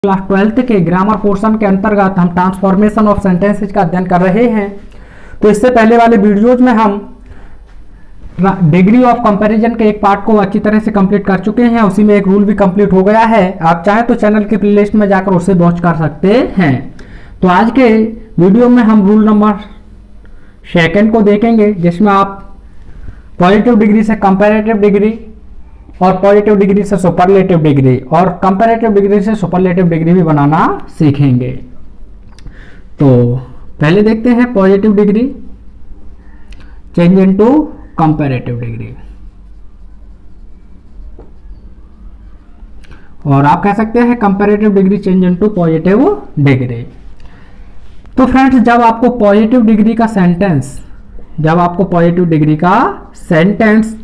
Class 12th के grammar portion के अंतर्गत हम ट्रांसफॉर्मेशन ऑफ सेंटेंसेज का अध्ययन कर रहे हैं। तो इससे पहले वाले वीडियोज में हम डिग्री ऑफ कंपैरिजन के एक पार्ट को अच्छी तरह से कंप्लीट कर चुके हैं। उसी में एक रूल भी कंप्लीट हो गया है। आप चाहें तो चैनल की प्लेलिस्ट में जाकर उसे वॉच कर सकते हैं। तो आज के वीडियो में हम रूल नंबर 2 को देखेंगे, जिसमें आप पॉजिटिव डिग्री से कंपैरेटिव डिग्री और पॉजिटिव डिग्री से सुपरलेटिव डिग्री और कंपैरेटिव डिग्री से सुपरलेटिव डिग्री भी बनाना सीखेंगे। तो पहले देखते हैं positive degree change into comparative degree, और आप कह सकते हैं comparative degree change into positive degree. तो फ्रेंड्स, जब आपको पॉजिटिव डिग्री का सेंटेंस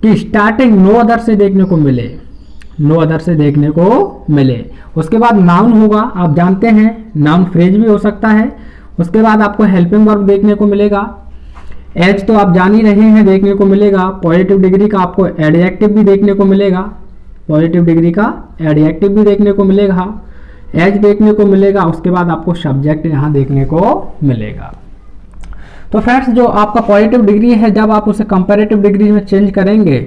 कि स्टार्टिंग नो अदर से देखने को मिले, उसके बाद नाउन होगा। आप जानते हैं नाउन फ्रेज भी हो सकता है। उसके बाद आपको हेल्पिंग वर्ब देखने को मिलेगा। एज तो आप जान ही रहे हैं, देखने को मिलेगा। पॉजिटिव डिग्री का आपको एडजेक्टिव भी देखने को मिलेगा। एज देखने को मिलेगा। उसके बाद आपको सब्जेक्ट यहाँ देखने को मिलेगा। तो फ्रेंड्स, जो आपका पॉजिटिव डिग्री है, जब आप उसे कंपैरेटिव डिग्री में चेंज करेंगे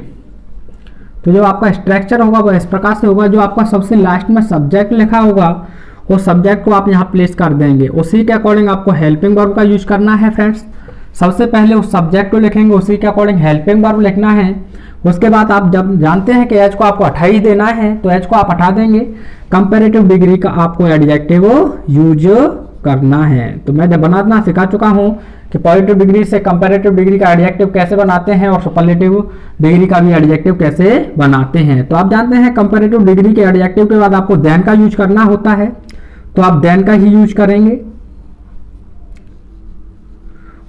तो जो आपका स्ट्रक्चर होगा वो इस प्रकार से होगा। जो आपका सबसे लास्ट में सब्जेक्ट लिखा होगा वो सब्जेक्ट को आप यहाँ प्लेस कर देंगे। उसी के अकॉर्डिंग आपको हेल्पिंग वर्ब का यूज करना है। फ्रेंड्स, सबसे पहले उस सब्जेक्ट को लिखेंगे, उसी के अकॉर्डिंग हेल्पिंग वर्ब लिखना है। उसके बाद आप जब जानते हैं कि एज को आपको 28 देना है तो एज को आप हटा देंगे। कंपैरेटिव डिग्री का आपको एडजेक्टिव यूज करना है। तो मैं बनाना सिखा चुका हूं कि पॉजिटिव डिग्री से कंपैरेटिव डिग्री का एडजेक्टिव कैसे बनाते हैं और सुपरलेटिव डिग्री का भी एडजेक्टिव कैसे बनाते हैं। तो आप जानते हैं कंपैरेटिव डिग्री के एडजेक्टिव के बाद आपको देन का यूज करना होता है, तो आप देन का ही यूज करेंगे।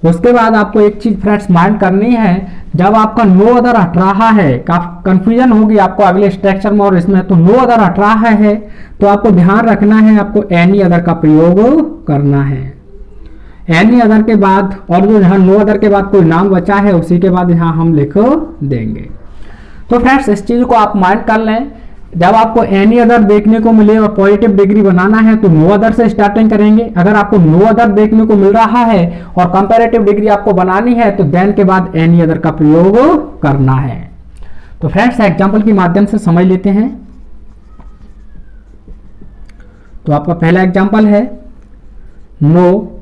उसके बाद आपको एक चीज फ्रेंड्स माइंड करनी है, जब आपका नो अदर हट रहा है, कंफ्यूजन होगी आपको अगले स्ट्रक्चर में और इसमें। तो नो अदर हट रहा है तो आपको ध्यान रखना है, आपको एनी अदर का प्रयोग करना है। एनी अदर के बाद, और जो यहाँ नो अदर के बाद कोई नाम बचा है उसी के बाद यहाँ हम लिख देंगे। तो फ्रेंड्स, इस चीज को आप माइंड कर लें। जब आपको एनी अदर देखने को मिले और पॉजिटिव डिग्री बनाना है तो नो अदर से स्टार्टिंग करेंगे। अगर आपको नो अदर देखने को मिल रहा है और कंपैरेटिव डिग्री आपको बनानी है तो देन के बाद एनी अदर का प्रयोग करना है। तो फ्रेंड्स, एग्जांपल के माध्यम से समझ लेते हैं। तो आपका पहला एग्जांपल है, no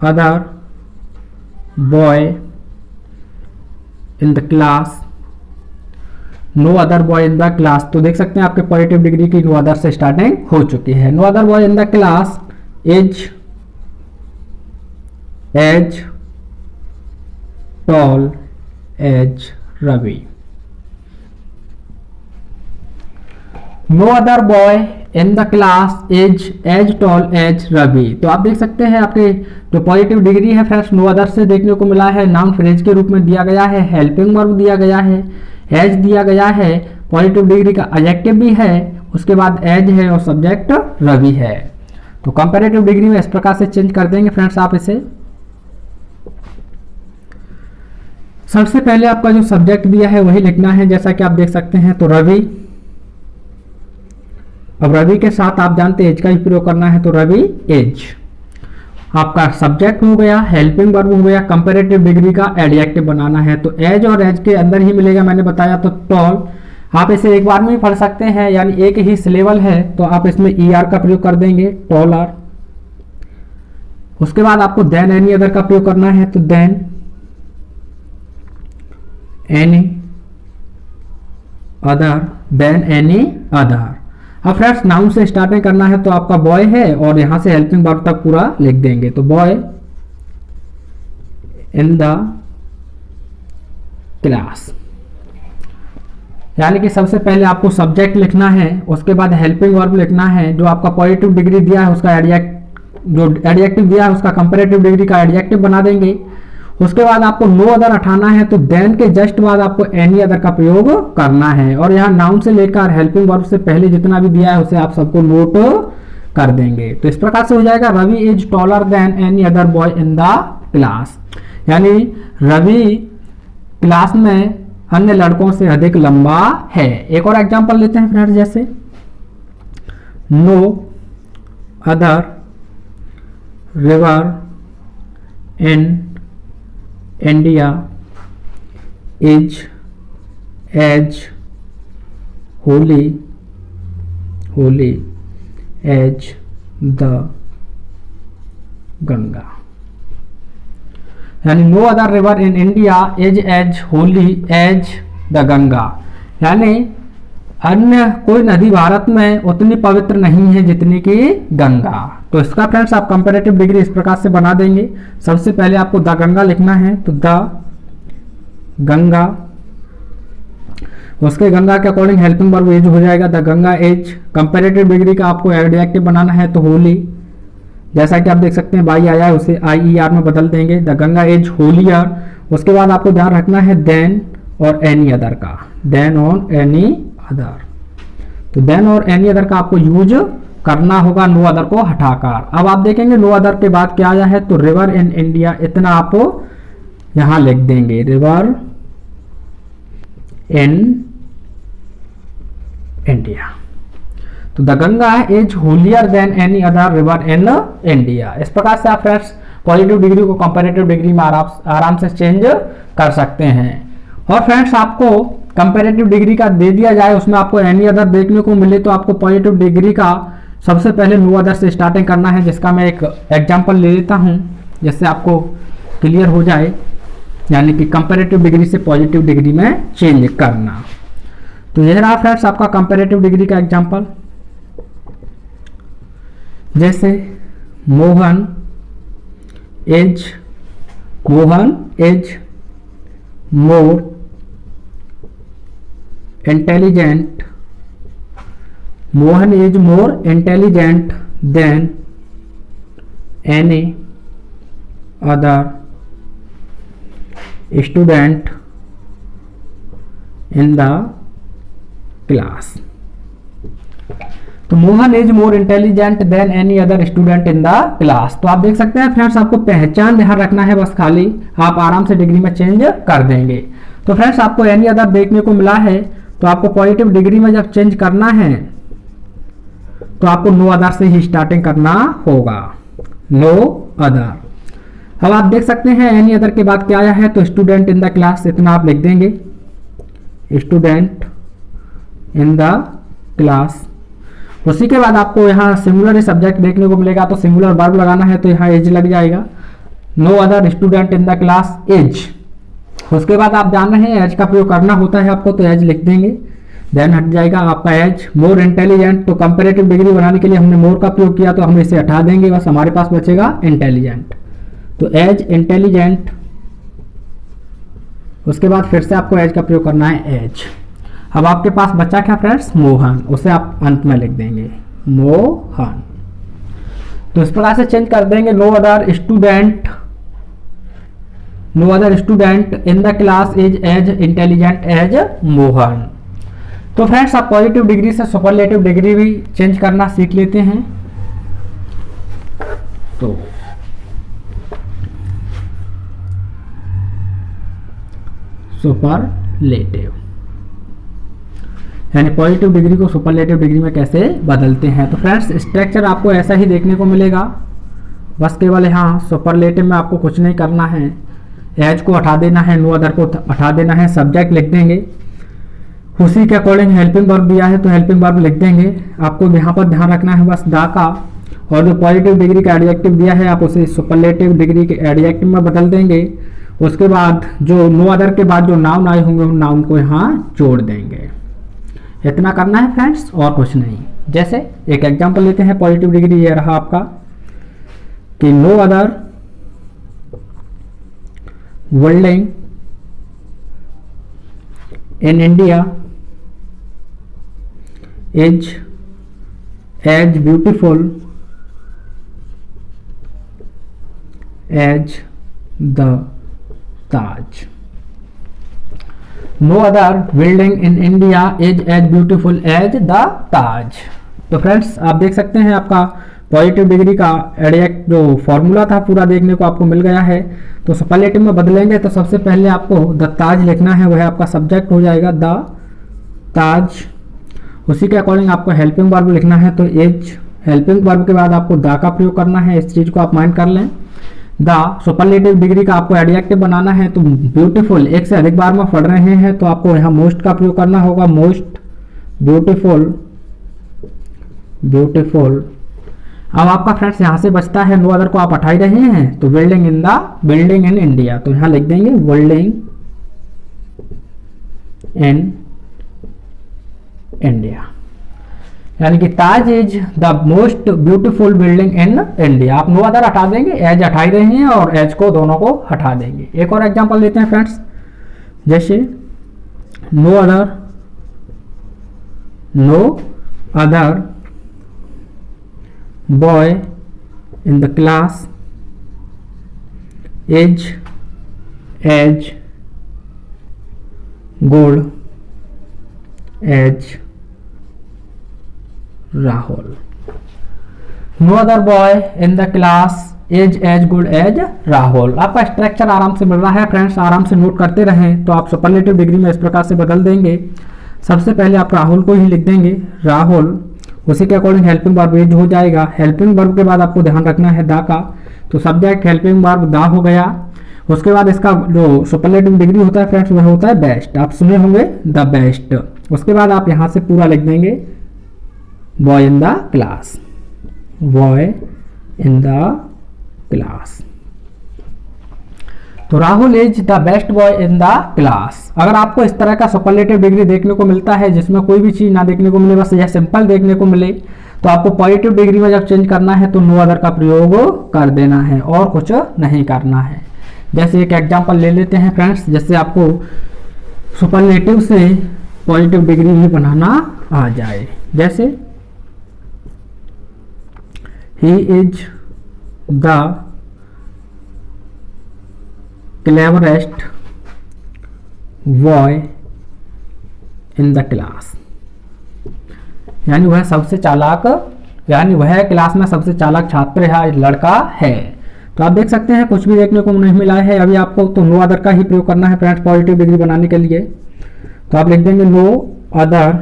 other boy in the class. No other boy in the class, तो देख सकते हैं आपके पॉजिटिव डिग्री की नो अदर से स्टार्टिंग हो चुकी है। No other boy in the class is as tall as Ravi. No other boy in the class is as tall as Ravi. तो आप देख सकते हैं आपके जो पॉजिटिव डिग्री है फ्रेंड्स, नो अदर से देखने को मिला है। नाउन फ्रेज के रूप में दिया गया है, हेल्पिंग वर्ब दिया गया है, एज दिया गया है, पॉजिटिव डिग्री का एडजेक्टिव भी है, उसके बाद एज है और सब्जेक्ट रवि है। तो कंपैरेटिव डिग्री में इस प्रकार से चेंज कर देंगे फ्रेंड्स आप इसे। सबसे पहले आपका जो सब्जेक्ट दिया है वही लिखना है, जैसा कि आप देख सकते हैं। तो रवि, अब रवि के साथ आप जानते हैं एज का ही प्रयोग करना है, तो रवि एज आपका सब्जेक्ट हो गया, हेल्पिंग वर्ब हो गया, कंपैरेटिव डिग्री का एडजेक्टिव बनाना है। तो एज और एज के अंदर ही मिलेगा, मैंने बताया। तो टॉल आप इसे एक बार में ही पढ़ सकते हैं, यानी एक ही सिलेबल है तो आप इसमें ER का प्रयोग कर देंगे, टॉलर। उसके बाद आपको देन एनी अदर का प्रयोग करना है, तो देन एनी अदर। अब फ्रेंड्स, नाउन से स्टार्टिंग करना है तो आपका बॉय है और यहां से हेल्पिंग वर्ब तक पूरा लिख देंगे। तो बॉय इन द क्लास, यानी कि सबसे पहले आपको सब्जेक्ट लिखना है, उसके बाद हेल्पिंग वर्ब लिखना है। जो आपका पॉजिटिव डिग्री दिया है उसका एडजेक्टिव दिया है उसका कंपैरेटिव डिग्री का एडजेक्टिव बना देंगे। उसके बाद आपको नो अदर हटाना है, तो देन के जस्ट बाद आपको एनी अदर का प्रयोग करना है। और यहाँ नाउन से लेकर हेल्पिंग वर्ब से पहले जितना भी दिया है उसे आप सबको नोट कर देंगे। तो इस प्रकार से हो जाएगा, Ravi is taller than any other boy in the class, यानी रवि क्लास में अन्य लड़कों से अधिक लंबा है। एक और एग्जांपल लेते हैं फ्रेंड्स, जैसे no other river in India is as holy as the Ganga. यानी no other river in India is as holy as the Ganga, यानी अन्य कोई नदी भारत में उतनी पवित्र नहीं है जितनी कि गंगा। तो इसका फ्रेंड्स आप कंपैरेटिव डिग्री इस प्रकार से बना देंगे। सबसे पहले आपको द गंगा लिखना है, तो द गंगा, उसके गंगा के अकॉर्डिंग हेल्पिंग वर्ब एज हो जाएगा, the Ganga as. Comparative degree का आपको एडजेक्टिव बनाना है, तो होली, जैसा कि आप देख सकते हैं बाई आया है उसे IER में बदल देंगे, द गंगा एज होलियर। उसके बाद आपको ध्यान रखना है देन और एनी अदर का, देन और एनी अदर। तो देन और एनी अदर का आपको यूज करना होगा नो अदर को हटाकर। अब आप देखेंगे नो अदर के बाद क्या आया है, तो रिवर इन इंडिया, इतना आप यहां लिख देंगे, रिवर इन इंडिया। तो the Ganga is holier then any other river in India. इस प्रकार से आप फ्रेंड्स पॉजिटिव डिग्री को कंपैरेटिव डिग्री में आराम से चेंज कर सकते हैं। और फ्रेंड्स आपको कंपैरेटिव डिग्री का दे दिया जाए, उसमें आपको एनी अदर देखने को मिले, तो आपको पॉजिटिव डिग्री का सबसे पहले नो अदर से स्टार्टिंग करना है, जिसका मैं एक एग्जांपल ले लेता हूं जिससे आपको क्लियर हो जाए, यानी कि कंपैरेटिव डिग्री से पॉजिटिव डिग्री में चेंज करना। तो यह रहा फ्रेंड्स आपका कंपैरेटिव डिग्री का एग्जांपल। जैसे Mohan as more intelligent, Mohan is more intelligent than any other student in the class. तो Mohan is more intelligent than any other student in the class. तो आप देख सकते हैं फ्रेंड्स, आपको पहचान ध्यान रखना है, बस खाली आप आराम से डिग्री में चेंज कर देंगे। तो फ्रेंड्स आपको एनी अदर देखने को मिला है, तो आपको पॉजिटिव डिग्री में जब चेंज करना है तो आपको नो अदर से ही स्टार्टिंग करना होगा, नो अदर। अब आप देख सकते हैं एनी अदर के बाद क्या आया है, तो स्टूडेंट इन द क्लास, इतना आप लिख देंगे, स्टूडेंट इन द क्लास। उसी के बाद आपको यहाँ सिंगुलर सब्जेक्ट देखने को मिलेगा, तो सिंगुलर वर्ब लगाना है, तो यहाँ एज लग जाएगा, no other student in the class as. उसके बाद आप जान रहे हैं एज का प्रयोग करना होता है आपको, तो एज लिख देंगे, देन हट जाएगा आपका एज। मोर इंटेलिजेंट, तो कंपैरेटिव डिग्री बनाने के लिए हमने मोर का प्रयोग किया, तो हम इसे हटा देंगे, बस हमारे पास बचेगा इंटेलिजेंट। तो एज इंटेलिजेंट, उसके बाद फिर से आपको एज का प्रयोग करना है एज। अब आपके पास बचा क्या फ्रेंड्स, मोहन, उसे आप अंत में लिख देंगे, मोहन। तो इस प्रकार से चेंज कर देंगे, no other student in the class is as intelligent as Mohan. तो फ्रेंड्स आप पॉजिटिव डिग्री से सुपरलेटिव डिग्री भी चेंज करना सीख लेते हैं। तो सुपरलेटिव यानी पॉजिटिव डिग्री को सुपरलेटिव डिग्री में कैसे बदलते हैं। तो फ्रेंड्स स्ट्रक्चर आपको ऐसा ही देखने को मिलेगा, बस केवल यहाँ सुपरलेटिव में आपको कुछ नहीं करना है, एज को हटा देना है, नो अदर को हटा देना है, सब्जेक्ट लिख देंगे, उसी के अकॉर्डिंग हेल्पिंग वर्ब दिया है तो हेल्पिंग वर्ब लिख देंगे। आपको यहाँ पर ध्यान रखना है बस दा का, और जो पॉजिटिव डिग्री का एडजेक्टिव दिया है आप उसे सुपरलेटिव डिग्री के एडजेक्टिव में बदल देंगे। उसके बाद जो नो अदर के बाद जो नाउन आए होंगे उन नाउन को यहाँ जोड़ देंगे। इतना करना है फ्रेंड्स, और कुछ नहीं। जैसे एक एग्जांपल लेते हैं, पॉजिटिव डिग्री ये रहा आपका कि no other building in India is as beautiful as the Taj. No other building in India is as beautiful as the Taj. तो फ्रेंड्स आप देख सकते हैं आपका पॉजिटिव डिग्री का एडजेक्ट जो फॉर्मूला था पूरा देखने को आपको मिल गया है। तो सुपरलेटिव में बदलेंगे तो सबसे पहले आपको द ताज लिखना है, वह आपका सब्जेक्ट हो जाएगा द ताज। उसी के अकॉर्डिंग आपको हेल्पिंग वर्ब लिखना है, तो एज हेल्पिंग वर्ब के बाद आपको द का प्रयोग करना है। इस चीज को आप माइंड कर लें। द सुपरलेटिव डिग्री का आपको एडजेक्टिव बनाना है, तो ब्यूटीफुल एक से अधिक बार में पढ़ रहे हैं तो आपको यहाँ मोस्ट का प्रयोग करना होगा। Most beautiful, beautiful. अब आपका फ्रेंड्स यहाँ से बचता है नो अदर को आप हटा ही रहे हैं, तो बिल्डिंग इन इंडिया, तो यहाँ लिख देंगे बिल्डिंग इन इंडिया, यानी कि Taj is the most beautiful building in India. आप नो अदर हटा देंगे, एज हटा ही रहे हैं और एज को दोनों को हटा देंगे। एक और एग्जांपल लेते हैं फ्रेंड्स, जैसे no other boy in the class is as good as Rahul. No other boy in the class is as good as Rahul. आपका स्ट्रक्चर आराम से मिल रहा है फ्रेंड्स, आराम से नोट करते रहें। तो आप सुपरलेटिव डिग्री में इस प्रकार से बदल देंगे। सबसे पहले आप राहुल को ही लिख देंगे, राहुल। उसी के अकॉर्डिंग हेल्पिंग वर्ब इज हो जाएगा। हेल्पिंग वर्ब के बाद आपको ध्यान रखना है द का, तो सब्जेक्ट हेल्पिंग वर्ब द हो गया। उसके बाद इसका जो सुपरलेटिव डिग्री होता है फ्रेंड्स वह होता है बेस्ट। आप सुने होंगे द बेस्ट। उसके बाद आप यहाँ से पूरा लिख देंगे boy in the class, boy in the class. तो Rahul is the best boy in the class. अगर आपको इस तरह का सुपरलेटिव डिग्री देखने को मिलता है जिसमें कोई भी चीज ना देखने को मिले, बस यह सिंपल देखने को मिले, तो आपको पॉजिटिव डिग्री में जब चेंज करना है तो नो अदर का प्रयोग कर देना है और कुछ नहीं करना है। जैसे एक एग्जांपल ले लेते हैं फ्रेंड्स, जैसे आपको सुपरलेटिव से पॉजिटिव डिग्री भी बनाना आ जाए। जैसे he is the cleverest boy in the class, यानी वह सबसे चालाक, यानी वह क्लास में सबसे चालाक छात्र है, लड़का है। तो आप देख सकते हैं कुछ भी देखने को नहीं मिला है अभी आपको, तो नो अदर का ही प्रयोग करना है फ्रेंड्स पॉजिटिव डिग्री बनाने के लिए। तो आप लिख देंगे नो अदर,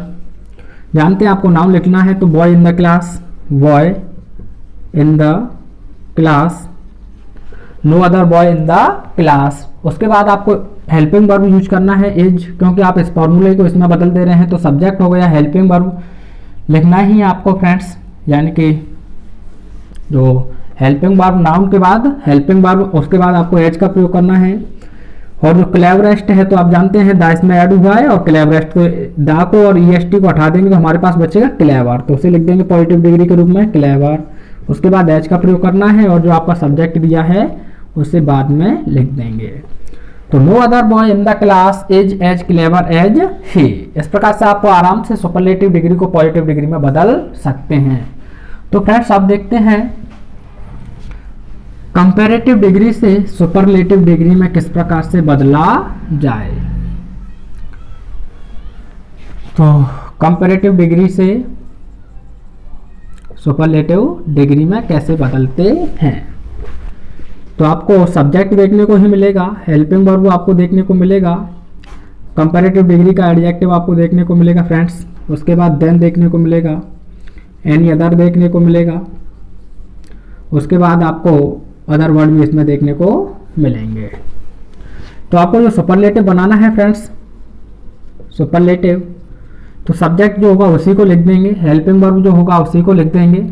जानते हैं आपको नाम लिखना है, तो boy in the class, boy in the class, no other boy in the class. उसके बाद आपको हेल्पिंग वर्ब यूज करना है इज, क्योंकि आप इस फॉर्मूले को इसमें बदल दे रहे हैं, तो सब्जेक्ट हो गया, हेल्पिंग वर्ब लिखना ही है आपको फ्रेंड्स, यानी कि जो हेल्पिंग वर्ब नाउन के बाद हेल्पिंग वर्ब, उसके बाद आपको एज का प्रयोग करना है। और जो क्लेवरेस्ट है तो आप जानते हैं द इसमें ऐड हुआ है, और क्लेवरेस्ट को द को और ईएसटी को हटा देंगे तो हमारे पास बचेगा क्लेवर, तो उसे लिख देंगे पॉजिटिव डिग्री के रूप में क्लेवर। उसके बाद एज का प्रयोग करना है और जो आपका सब्जेक्ट दिया है उसे बाद में लिख देंगे। तो no other boy in the class is as clever as he. इस प्रकार से आपको आराम से सुपरलेटिव डिग्री को पॉजिटिव डिग्री में बदल सकते हैं। तो फ्रेंड्स आप देखते हैं कंपैरेटिव डिग्री से सुपरलेटिव डिग्री में किस प्रकार से बदला जाए। तो कंपैरेटिव डिग्री से सुपरलेटिव डिग्री में कैसे बदलते हैं, तो आपको सब्जेक्ट देखने को ही मिलेगा, हेल्पिंग वर्ब आपको देखने को मिलेगा, कंपैरेटिव डिग्री का एडजेक्टिव आपको देखने को मिलेगा फ्रेंड्स। उसके बाद देन देखने को मिलेगा, एनी अदर देखने को मिलेगा। उसके बाद आपको अदर वर्ड भी इसमें देखने को मिलेंगे। तो आपको जो सुपरलेटिव बनाना है फ्रेंड्स, सुपरलेटिव, तो सब्जेक्ट जो होगा उसी को लिख देंगे, हेल्पिंग वर्ब जो होगा उसी को लिख देंगे।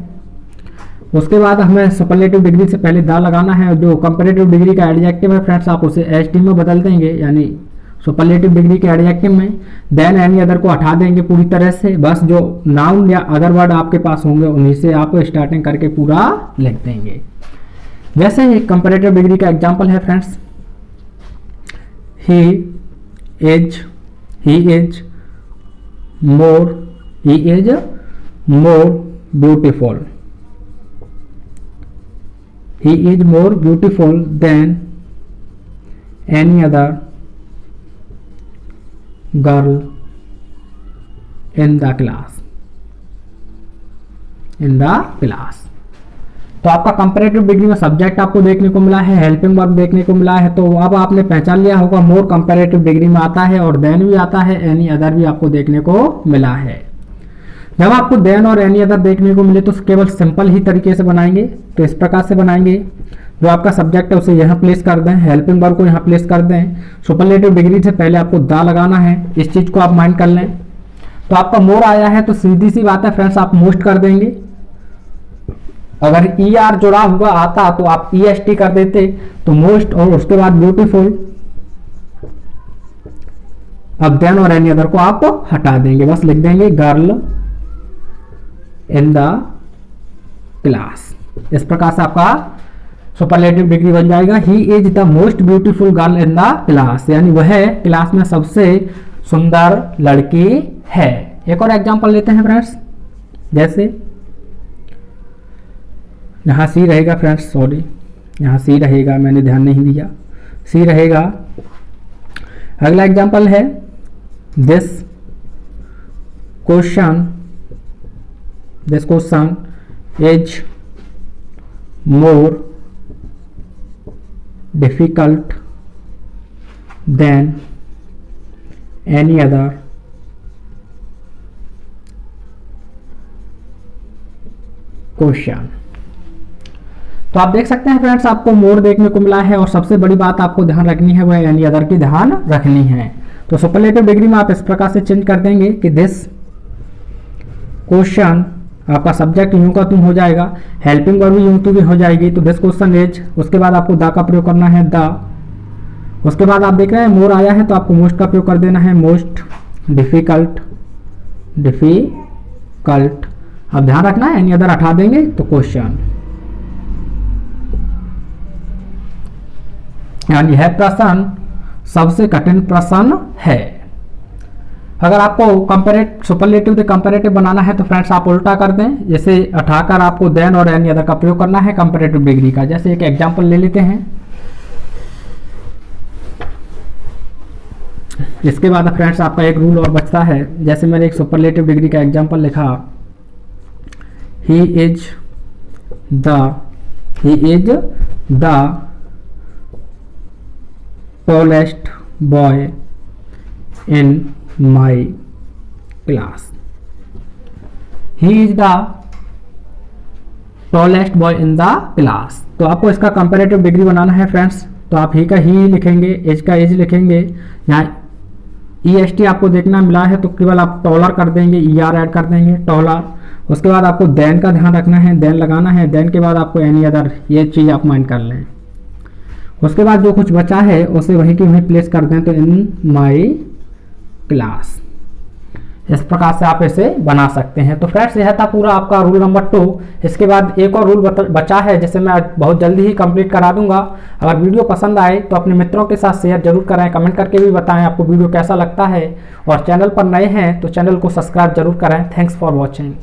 उसके बाद हमें सुपरलेटिव डिग्री से पहले द लगाना है। जो कंपैरेटिव डिग्री का एडजेक्टिव है फ्रेंड्स आप उसे एच टी में बदल देंगे, यानी सुपरलेटिव डिग्री के एडजेक्टिव में देन एनी अदर को हटा देंगे पूरी तरह से, बस जो नाउन या अदर वर्ड आपके पास होंगे उन्हीं से आप स्टार्टिंग करके पूरा लिख देंगे। जैसे कंपैरेटिव डिग्री का एग्जांपल है friends, he is more beautiful, he is more beautiful than any other girl in the class, तो आपका कंपैरेटिव डिग्री में सब्जेक्ट आपको देखने को मिला है, हेल्पिंग वर्ब देखने को मिला है। तो अब आपने पहचान लिया होगा मोर कंपैरेटिव डिग्री में आता है और देन भी आता है, एनी अदर भी आपको देखने को मिला है। जब आपको देन और एनी अदर देखने को मिले तो केवल सिंपल ही तरीके से बनाएंगे। तो इस प्रकार से बनाएंगे, जो आपका सब्जेक्ट है उसे यहाँ प्लेस कर दें, हेल्पिंग वर्ब को यहाँ प्लेस कर दें, सुपरलेटिव डिग्री से पहले आपको दा लगाना है, इस चीज को आप माइंड कर लें। तो आपका मोर आया है तो सीधी सी बात है फ्रेंड्स, आप मोस्ट कर देंगे। अगर ER जुड़ा हुआ आता तो आप EST कर देते, तो मोस्ट और उसके बाद ब्यूटीफुल। अब देन और एनी अदर को आप हटा देंगे, बस लिख देंगे गर्ल इन द क्लास। इस प्रकार से आपका सुपरलेटिव डिग्री बन जाएगा, he is the most beautiful girl in the class, यानी वह क्लास में सबसे सुंदर लड़की है। एक और एग्जांपल लेते हैं फ्रेंड्स, जैसे यहाँ सी रहेगा फ्रेंड्स, सॉरी यहाँ सी रहेगा, मैंने ध्यान नहीं दिया, सी रहेगा। अगला एग्जांपल है this question is more difficult than any other question. तो आप देख सकते हैं फ्रेंड्स, आपको मोर देखने को मिला है और सबसे बड़ी बात आपको ध्यान रखनी है वह एनी अदर की ध्यान रखनी है। तो सुपरलेटिव डिग्री में आप इस प्रकार से चेंज कर देंगे कि दिस क्वेश्चन, आपका सब्जेक्ट यूं का तुम हो जाएगा, हेल्पिंग वर्ब भी यूं तो भी हो जाएगी, तो दिस क्वेश्चन इज, उसके बाद आपको दा का प्रयोग करना है द, उसके बाद आप देख रहे हैं मोर आया है तो आपको मोस्ट का प्रयोग कर देना है मोस्ट डिफिकल्ट। अब ध्यान रखना है एनी अदर हटा देंगे तो क्वेश्चन, यानी यह प्रश्न सबसे कठिन प्रश्न है। अगर आपको कंपैरेटिव सुपरलेटिव से कंपैरेटिव बनाना है तो फ्रेंड्स आप उल्टा कर दें, जैसे हटाकर आपको देन और एनी अदर का प्रयोग करना है कंपैरेटिव डिग्री का। जैसे एक एग्जांपल ले लेते हैं, इसके बाद फ्रेंड्स आपका एक रूल और बचता है। जैसे मैंने एक सुपरलेटिव डिग्री का एग्जांपल लिखा, he is the tallest boy in my class. He is the tallest boy in the class. तो आपको इसका कंपैरेटिव डिग्री बनाना है फ्रेंड्स, तो आप ही का ही लिखेंगे, एज का एज लिखेंगे, यहाँ EST आपको देखना मिला है तो केवल आप टॉलर कर देंगे, ER ऐड कर देंगे टॉलर। उसके बाद आपको देन का ध्यान रखना है, देन लगाना है, देन के बाद आपको एनी अदर, ये चीज़ आप माइंड कर लें। उसके बाद जो कुछ बचा है उसे वहीं की वहीं प्लेस कर दें, तो इन माई क्लास। इस प्रकार से आप इसे बना सकते हैं। तो फ्रेंड्स यह था पूरा आपका रूल नंबर 2। इसके बाद एक और रूल बचा है जिसे मैं बहुत जल्दी ही कंप्लीट करा दूंगा। अगर वीडियो पसंद आए तो अपने मित्रों के साथ शेयर जरूर करें, कमेंट करके भी बताएं आपको वीडियो कैसा लगता है, और चैनल पर नए हैं तो चैनल को सब्सक्राइब जरूर करें। Thanks for watching.